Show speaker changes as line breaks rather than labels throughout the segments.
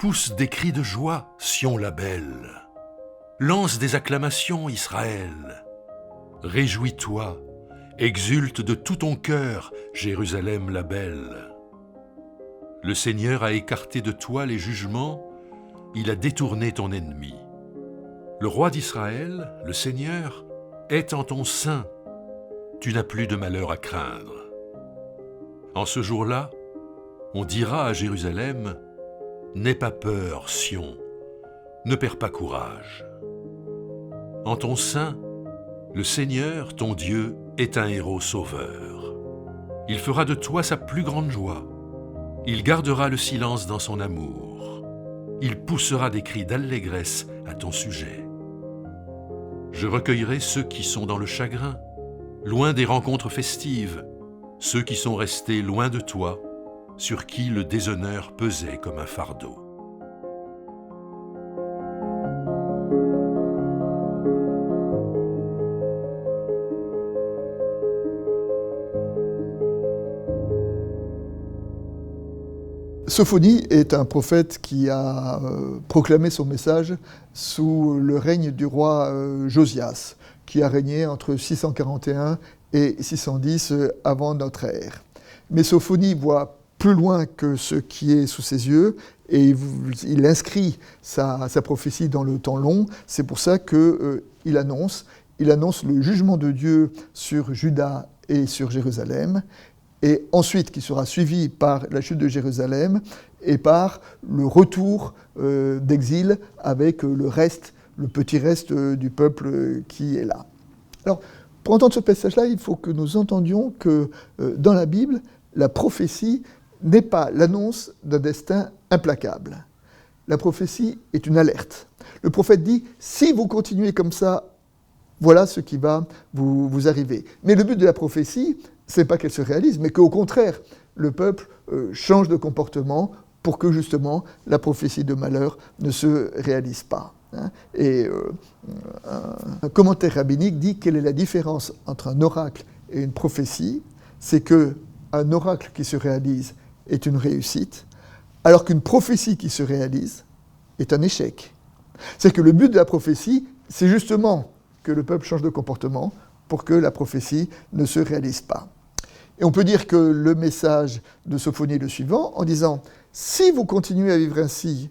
Pousse des cris de joie, Sion la belle. Lance des acclamations, Israël. Réjouis-toi, exulte de tout ton cœur, Jérusalem la belle. Le Seigneur a écarté de toi les jugements, il a détourné ton ennemi. Le roi d'Israël, le Seigneur, est en ton sein. Tu n'as plus de malheur à craindre. En ce jour-là, on dira à Jérusalem, n'aie pas peur, Sion, ne perds pas courage. En ton sein, le Seigneur, ton Dieu, est un héros sauveur. Il fera de toi sa plus grande joie. Il gardera le silence dans son amour. Il poussera des cris d'allégresse à ton sujet. Je recueillerai ceux qui sont dans le chagrin, loin des rencontres festives, ceux qui sont restés loin de toi, sur qui le déshonneur pesait comme un fardeau.
Sophonie est un prophète qui a proclamé son message sous le règne du roi Josias, qui a régné entre 641 et 610 avant notre ère. Mais Sophonie voit plus loin que ce qui est sous ses yeux et il inscrit sa prophétie dans le temps long. C'est pour ça qu'il annonce le jugement de Dieu sur Juda et sur Jérusalem, et ensuite qui sera suivi par la chute de Jérusalem et par le retour d'exil avec le petit reste du peuple qui est là. Alors, pour entendre ce passage-là, il faut que nous entendions que dans la Bible, la prophétie n'est pas l'annonce d'un destin implacable. La prophétie est une alerte. Le prophète dit « si vous continuez comme ça, voilà ce qui va vous arriver ». Mais le but de la prophétie, ce n'est pas qu'elle se réalise, mais qu'au contraire, le peuple change de comportement pour que justement la prophétie de malheur ne se réalise pas. Et un commentaire rabbinique dit quelle est la différence entre un oracle et une prophétie. C'est qu'un oracle qui se réalise est une réussite, alors qu'une prophétie qui se réalise est un échec. C'est que le but de la prophétie, c'est justement que le peuple change de comportement pour que la prophétie ne se réalise pas. Et on peut dire que le message de Sophonie est le suivant, en disant « si vous continuez à vivre ainsi,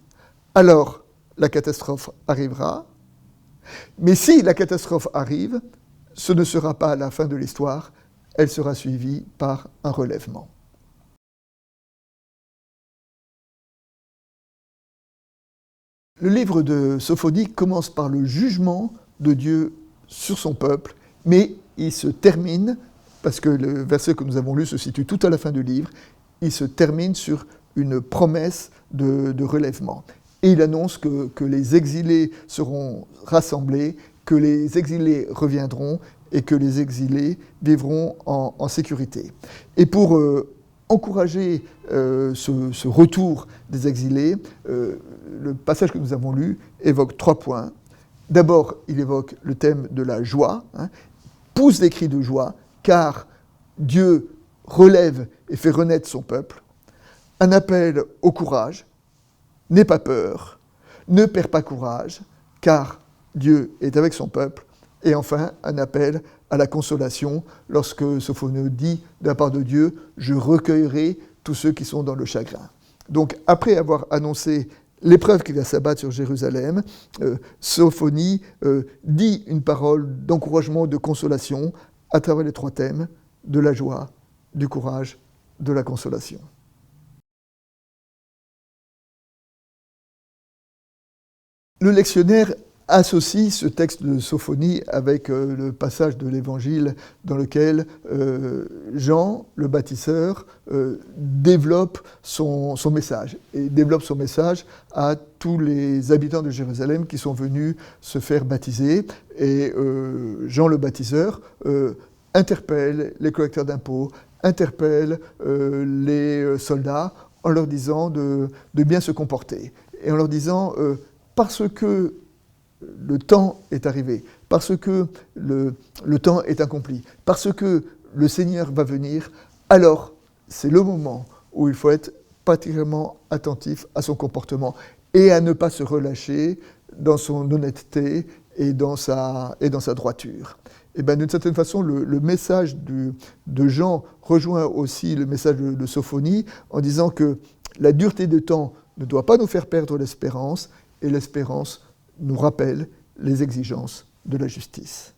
alors la catastrophe arrivera. Mais si la catastrophe arrive, ce ne sera pas la fin de l'histoire, elle sera suivie par un relèvement. » Le livre de Sophonie commence par le jugement de Dieu sur son peuple, mais il se termine, parce que le verset que nous avons lu se situe tout à la fin du livre, il se termine sur une promesse de relèvement. Et il annonce que les exilés seront rassemblés, que les exilés reviendront et que les exilés vivront en sécurité. Et pour encourager ce retour des exilés, le passage que nous avons lu évoque 3 points. D'abord, il évoque le thème de la joie, pousse des cris de joie, car Dieu relève et fait renaître son peuple. Un appel au courage, n'aie pas peur, ne perds pas courage, car Dieu est avec son peuple. Et enfin, un appel à la consolation, lorsque Sophonie dit de la part de Dieu, je recueillerai tous ceux qui sont dans le chagrin. Donc, après avoir annoncé l'épreuve qui va s'abattre sur Jérusalem, Sophonie dit une parole d'encouragement, de consolation, à travers les 3 thèmes, de la joie, du courage, de la consolation. Le lectionnaire associe ce texte de Sophonie avec le passage de l'Évangile dans lequel Jean, le baptiseur, développe son message. Et développe son message à tous les habitants de Jérusalem qui sont venus se faire baptiser. Et Jean le baptiseur interpelle les collecteurs d'impôts, interpelle les soldats en leur disant de bien se comporter. Et en leur disant, parce que le temps est arrivé, parce que le temps est accompli, parce que le Seigneur va venir, alors c'est le moment où il faut être particulièrement attentif à son comportement et à ne pas se relâcher dans son honnêteté et dans sa droiture. Et bien, d'une certaine façon, le message de Jean rejoint aussi le message de Sophonie en disant que la dureté de temps ne doit pas nous faire perdre l'espérance, et l'espérance nous rappelle les exigences de la justice.